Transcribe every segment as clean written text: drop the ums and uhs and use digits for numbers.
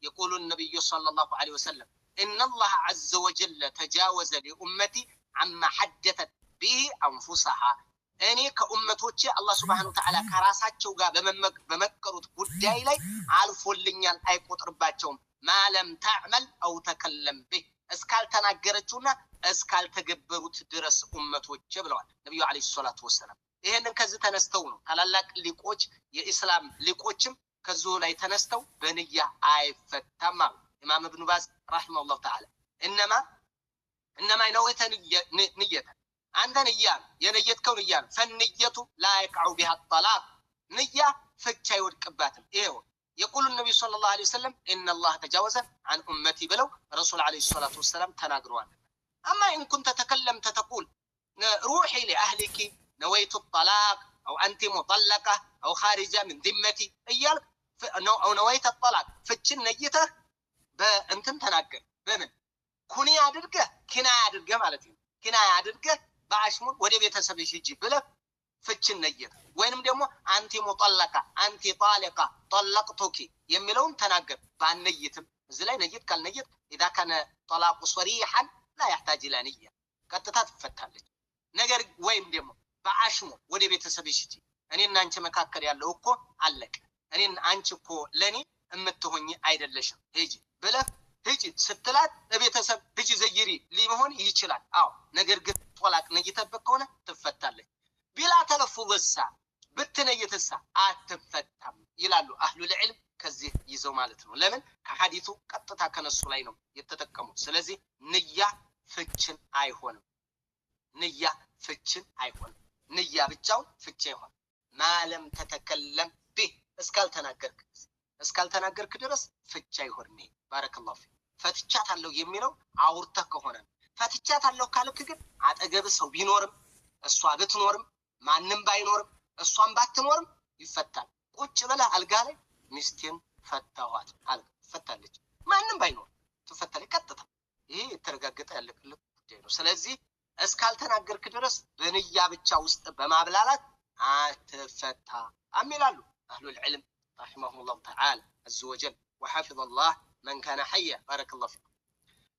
يقول النبي صلى الله عليه وسلم إن الله عز وجل تجاوز لأمتي عما حدثت به أنفسها أني كأمتوتي الله سبحانه وتعالى كراساتشو غا بمكروت قداي لي عالفو اللينيان أي قطر باتشوم ما لم تعمل أو تكلم به اسكال تناقرتونا اسكال تقبروت درس أمتوتي بلوان نبي عليه الصلاة والسلام ይሄንን ከዚህ ተነስተው ነው ታላላቅ ሊቆች የኢስላም ሊቆችም ከዚሁ ላይ ተነስተው በንያ አይፈታም አሉ ኢማም ኢብኑ ባዝ ረሂመሁላህ ተዓላ እነማ ነውተ ንየተ አንተ ንያ የነየትከው ንያ ፈንየቱ ላ ይقعው بها الطلاق ንያ ፍቻ ይወድቅባትም ይሄው يقول النبي صلى الله عليه وسلم ان الله تجاوز عن امتي بلو رسول عليه الصلاه والسلام تناغروا اما ان كنت تكلمت تقول روحي لاهلك نويت الطلاق أو أنت مطلقة أو خارجة من ذمتي إيالك أو نويت الطلاق فتشن نيته بأنتم تناقل بمن كوني عدرقة كنا عدرقة مالتين كنا عدرقة بعشمون ودي بيتسبيش يجيب لك فتشن نيته وينم ديمو أنت مطلقة أنت طالقة طلقتك يملون تناقل بأن نيتم زلاي نيت كال نيت إذا كان طلاق صريحا لا يحتاج إلى نية قد تتفتح لك نقر وين ديمو በአሽሙ ወደ ቤተሰብሽ ሂጂ እኔና አንቺ መካከል ያለው እኮ አለቀ እኔና አንቺ እኮ ለኔ እምትሆኚ አይደለሽም ሂጂ ብለህ ሂጂ ስትላት ለቤተሰብ ሂጂ ዘይሪ ሊሆን ይችላል አዎ ነገር ግን ጦላቅ ነይተበት ከሆነ ትፈታለች ቢላ ተለፉልሳ ብትነይተሳ አትፈታም ይላሉ አህሉ العلم ከዚህ ይዘው ማለት ነው ለምን ከሐዲሱ ቀጥታ ከነሱ ላይ ነው የተጠቀሙት ስለዚህ ንያ ፍችን አይሆንም ንያ ፍችን አይሆንም ንያ ብቻው ፍቼ ይሆን ማለም ተተከለም به እስካልተናገርክ ድረስ ፍቻ ይሆን ባረከላሁ ፊ ፈትቻታለሁ የሚለው አውርተ ከሆነ ፈትቻታለሁ ካልክ ግን አጠገብ ሰው ቢኖርም እሷ ብትኖርም ማንንም ባይኖርም እሷን ባትኖርም ይፈታል ቁጭ ብለህ አልጋ ላይ ሚስቴን ፈታዋት አልጋ ፈታለች ማንንም ባይኖር ትፈታለች ቀጥታ ይሄ የተረጋገጠ ያለቅልህ ጉዳይ ነው ስለዚህ እስካልተናገርክ ድረስ በንያ ብቻ ውስጥ በማብላላት አትፈታ አሚላሉ አህሉ العلم رحمهم الله تعالى عز وجل وحفظ الله من كان حيا بارك الله فيك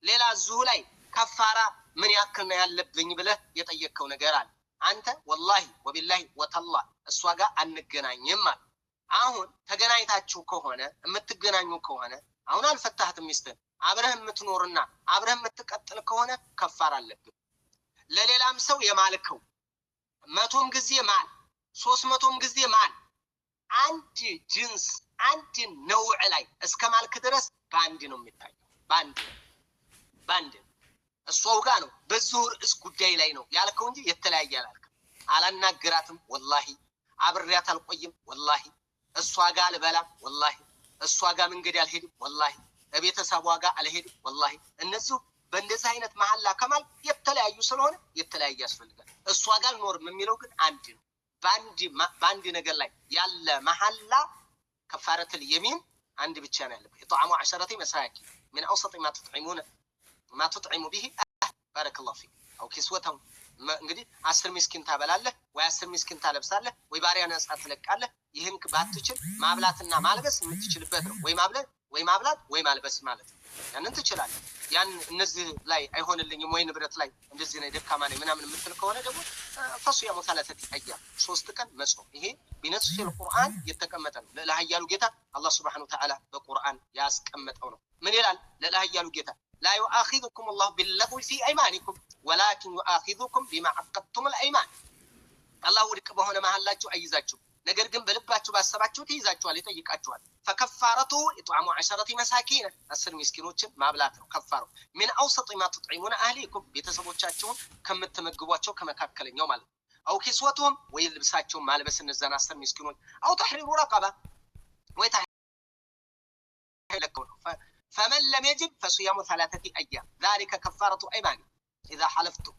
ሌላ እዚሁ ላይ ከፋራ ምን ያክል ነው ያለብኝ ብለህ የጠየቀው ነገር አለ አንተ والله وبالله وتالله እሷ ጋር አንገናኝም ማለት አሁን ተገናኝታችሁ ከሆነ የምትገናኙ ከሆነ አሁን አልፈታህትም ሚስትህ አብረህ የምትኖርና አብረህ የምትቀጥል ከሆነ ከፋራ አለብህ ለሌላም ሰው የማልከው 100ም ጊዜ ማል 300ም ጊዜ ማል አንድ ጅንስ አንድ ነውዕ ላይ እስከማልክ ድረስ ባንድ ነው የሚታየው ባንድ እሷው ጋር ነው በዙር እስ ጉዳይ ላይ ነው ያልከው እንጂ የተለያየ አላልክ አላናግራትም والله አብሬያት አልቆይም والله እሷ ጋር አልበላም والله እሷ ጋር መንገድ አልሄድም والله በቤተሰቧ ጋር አልሄድም والله እነሱ በእንደዚህ አይነት መሐላ ከማል የተለያዩ ስለሆነ የተለያየ ያስፈልጋል እሷ ጋር ኖርም የሚለው ግን አንድ ነው ባንዲ ነገር ላይ ያለ መሐላ ከፋረተ اليمين አንድ ብቻ ነው ያለው يطعموا 10 مساكين من اوسط ما تطعم به بارك الله فيك او كسوتهم እንግዲህ 10 ምስኪን ታበላለህ ወይ 10 ምስኪን ታለብሳለህ ወይ ባሪያ ነጻ ትለቃለህ ይሄን ባትችል ማብላትና ማልበስ የምትችልበት ነው ወይ ማብላት ወይ ማልበስ ማለት ነው ያንን ትችላለህ ያን እነዚህ ላይ አይሆንልኝም ወይ ንብረት ላይ እንደዚህ ነው ደካማ ነኝ ምናምን የምትል ከሆነ ደግሞ ፈሱያ ሙታላተት ይያ 3 ቀን መጾም ይሄ ቢነስል القرآن የተቀመጠ ነው ለላህያሉ ጌታ አላህ Subhanahu Wa Ta'ala በቁርአን ያስቀመጠው ነው ምን ይላል ለላህያሉ ጌታ لا يؤاخذكم الله باللغو في ايمانكم ولكن يؤاخذكم بما عقدتم الايمان الله ወድቅ በሆነ መሐላችሁ አይዛችሁ ነገር ግን በልባችሁ ባሰባችሁት ይዛችኋል ይጠይቃችኋል فكفارته اطعام 10 مساكين 10 ምስኪኖችን ማብላት ነው ከፋራው من اوسط ما تطعمون اهليكم ቤተሰቦቻችሁን ከምትመግቧቸው ከመካከለኛው ማለት او كسوتهم ወይ ልብሳቸው ማልበስ እነዛን 10 ምስኪኖች او تحرير رقبه ወይ ታለከው فمن لم يجد فصيام 3 ايام ذلك كفاره ايمان اذا حلفتم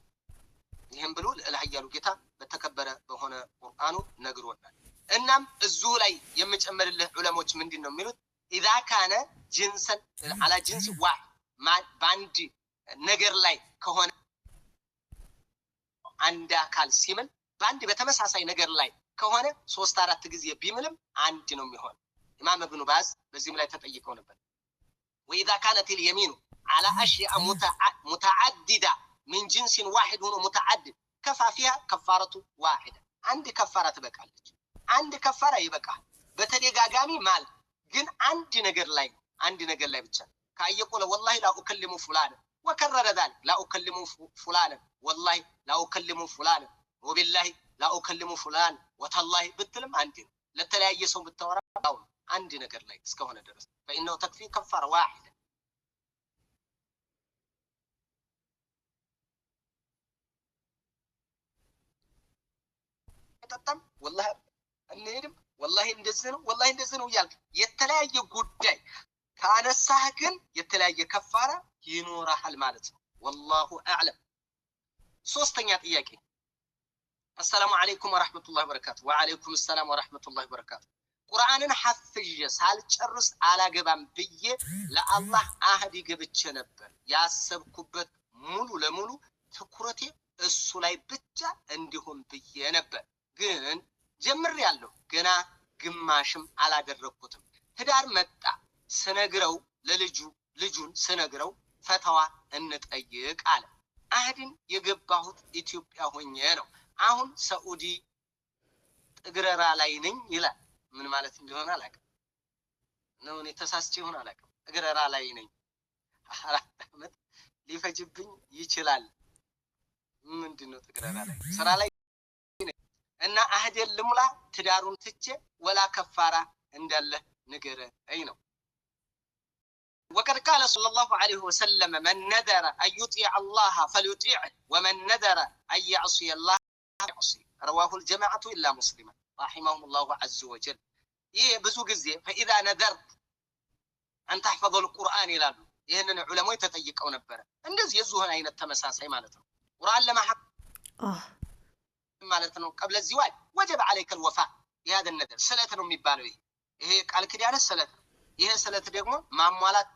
ይሄን ብሎ ለላህያሉ ጌታ በተከበረ በሆነ ቁርአኑ ነግሮናል እናም እዙ ላይ የምጨምርልህ ዑለሞች ምንድነው የሚሉት اذا كان جنسا على جنس واحد ባንድ ነገር ላይ ከሆነ አንድ አካል ሲምል ባንድ በተመሳሳይ ነገር ላይ ከሆነ 3-4 ጊዜ ቢምልም አንድ ነው የሚሆን ኢማም ኢብኑ ባዝ በዚህም ላይ ተጠይቀው ነበር وإذا كانت اليمين على أشياء متعددة من جنس واحد هو متعدد كفى فيها كفارة واحدة عند كفارة بقالج عند كفارة يبقى بتدقاقامي مال ግን አንድ ነገር ላይ ብቻ ካየቆለ والله لا اكلم فلانا وكرر ذلك لا اكلم فلانا والله لا اكلم فلانا وبالله لا اكلم فلان وتالله بتلم አንድ ለተለያየ ሰው ብታወራ አንድ ነገር ላይ እስከሆነ ድረስ فانه تكفي كفاره واحده ተጣጣም والله እንሄድም والله እንደዚህ ነው ይላል የተለያየ ጉዳይ ካነሳህ ግን የተለያየ ከፋራ ይኖራል ማለት ነው والله اعلم ሶስተኛ ጥያቄ السلام عليكم ورحمة الله وبركاته وعليكم السلام ورحمة الله وبركاته ቁርአንን ሐፍዤ ሳልጨርስ አላገባም ብዬ ለአላህ አህዲ ገብቼ ነበር ያሰብኩበት ሙሉ ለሙሉ ትኩረቴ እሱ ላይ ብቻ እንዲሆን ብዬ ነበር ግን ጀምሬያለሁ ገና ግማሽም አላደረኩትም ትዳር መጣ ስነግረው ልጁን ስነግረው ፈተዋ እንጠይቅ አለ አህድን የገባሁት ኢትዮጵያ ሆኜ ነው አሁን ሳኡዲ ጥግረራ ላይ ነኝ ይላል ምን ማለት እንደሆነ አላውቅም ነው እኔ ተሳስቼ ሆነ አላውቅም ጥግረራ ላይ ነኝ አራተመት ሊፈጅብኝ ይችላል ምንድነው ጥግረራ ላይ ስራ ላይ እና አህደል ልሙላ ትዳሩን ትቼ ወላ ከፋራ እንዳለ ንገረ አይ ነው وقد قال صلى الله عليه وسلم من نذر أن يطيع الله فليطيعه ومن نذر أن يعصي الله يعصي رواه الجماعة إلا مسلما رحمهم الله عز وجل ብዙ ጊዜ فإذا نذرت أن تحفظ القرآن ይላሉ ይሄንን ዑለማው ተጠይቀው ነበር እንደዚህ የዙህን አይነት ተመሳሳይ ማለት ነው ቁርአን ለማሐፍ ማለት ነው قبل الزواج وجب عليك الوفاء بهذا النذر سلات ነው የሚባለው ይሄ ቃል ኪዳን ሰለት ይሄ ሰለት ደግሞ ማሟላት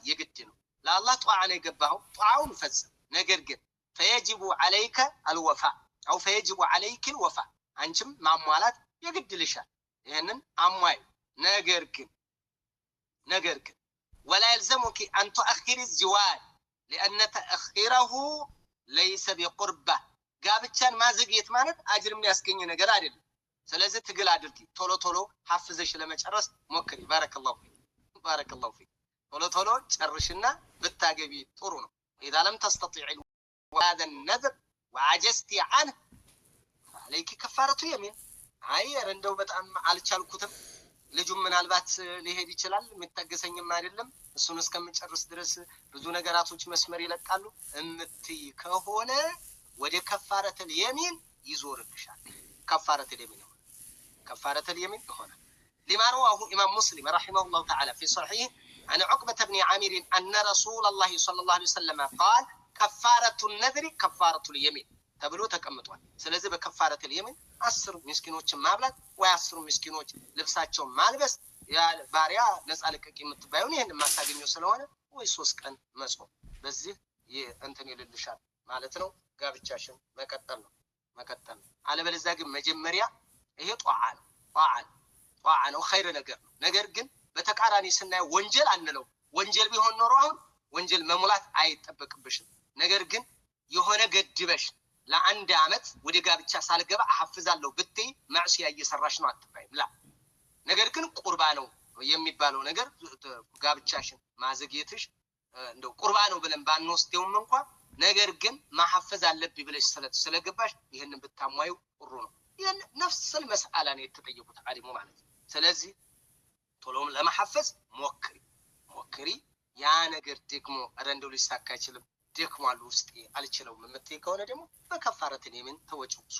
የግድ ነው ለአላህ ጧዓ ነው የገባው ጧዓውን ፈጽም ነገር ግን فيجب عليك الوفاء او فيجب عليك الوفاء አንቺም ማሟላት የግድ ልሻል ይሄንን አሟይ ነገር ግን ولا يلزمك ان تؤخر الزواج لان تاخيره ليس بقربه ጋብቻን ማዘግየት ማለት አጅር የሚያስገኝ ነገር አይደለም ስለዚህ ትግል አድርጊ ቶሎ ሐፍዘሽ ለመጨረስ ሞክሪ ባረከላሁ ፊክ ቶሎ ጨርሽና ብታገቢ ጥሩ ነው اذا لم تستطيع هذا النذر وعجزتي عنه عليك كفاره يمين አየር እንደው በጣም አልቻልኩትም ልጁም ምናልባት ሊሄድ ይችላል የሚታገሰኝም አይደለም እሱን እስከምጨርስ ድረስ ብዙ ነገራቶች መስመር ይለቃሉ እምትይ ከሆነ ወደ ከፋረተ اليمين ይዞርልሻል كفارة اليمين هنا لما رواه إمام مسلم رحمه الله تعالى في صحيح عن عقبة بن عامر أن رسول الله صلى الله عليه وسلم قال كفارة النذر كفارة اليمين تبلو تكمتوا سلازي بكفارة اليمين 10 مسكينوች ማብላት ወይ 10 مسكينوች ልብሳቸው ማልበስ ያ ባሪያ ነፃልቀ ቂምት ባይሆን ይሄን ማታገኘው ስለሆነ ወይ 3 ቀን መጾም በዚህ እንትን ይልልሻል ማለት ነው ጋብቻሽን መቀጠል ነው አለበለዚያ ግን መጀመሪያ ይሄ ጧዓ ነው ኸይር ነገር ግን በተቃራኒ ስናይ ወንጀል አንለው ወንጀል ቢሆን ኖሮ አሁን ወንጀል መሙላት አይጠበቅብሽም ነገር ግን የሆነ ገድበሽ ለአንድ አመት ወደ ጋብቻ ሳልገባ አሐፍዛለሁ ብትይ ማዕሲያ እየሰራሽ ነው አትባይም ላ ነገር ግን ቁርባ ነው የሚባለው ነገር ጋብቻሽን ማዘግየትሽ እንደው ቁርባ ነው ብለን ባንወስደውም እንኳን ነገር ግን ማሐፈዝ አለብኝ ብለሽ ስለገባሽ ይሄንን ብታሟዩ ጥሩ ነው ይሄን ነፍስ المسألة ነው የተጠየቁት አሊሙ ማለት ስለዚህ ቶሎም ለማሐፈዝ ሞክሪ ያ ነገር ደግሞ አረንደው ሊሳካ ይችላል ደክሟል ውስጤ አልችለውም የምትይ ከሆነ ደግሞ በከፋረትን የምን ተወጪው